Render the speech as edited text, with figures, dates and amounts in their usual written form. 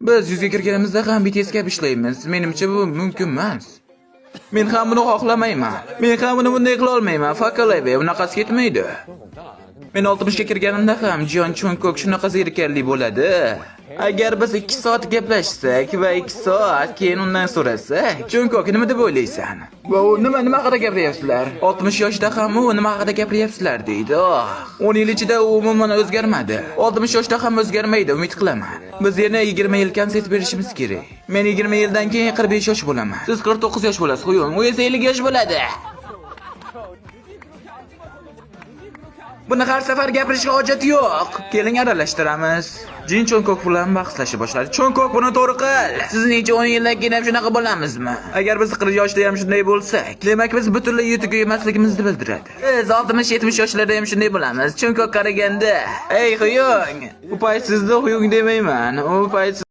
Biz yuzga kirganimizda ham BTS kabi ishlaymiz. Menimcha bu mumkin emas. Men ham buni xohlamayman. Men ham buni bunday qila olmayman. Faqat bunaqasi ketmaydi. Men 60 ga kirganimda ham Jon Chonkok shunaqa zerikarli bo'ladi. Agar biz 2 soat gaplashsak va 2 soat keyin undan so'rasak, Chonkok nima deb o'ylaysan? Va u nima haqida gapiryapsizlar? 60 yoshda ham u nima haqida gapiryapsizlar deydi. 10 yil ichida u umuman o'zgarmadi. 60 yoshda ham o'zgarmaydi, umid qilaman. Biz yana 20 yil konsert berishimiz kerak. Men 20 yildan keyin 45 yosh bo'laman. Siz 49 yosh bo'lasiz, Xuyun. U esa 50 yosh bo'ladi. Buni har safar gapirishga hojat yo'q. Keling aralashtiramiz. Jin Chonkok bilan bahslasha boshladi. Chonkok buni to'g'ri qil. Sizningcha 10 yildan keyin ham shunaqa bo'lamizmi? Agar biz 40 yoshda ham shunday bo'lsak, demak biz butunlay yetuk emasligimizni bildiradi. Biz 60-70 yoshlarda ham shunday bo'lamiz. Chonkok qaraganda, ey Xuyung, u payt sizni Xuyung demayman. U payt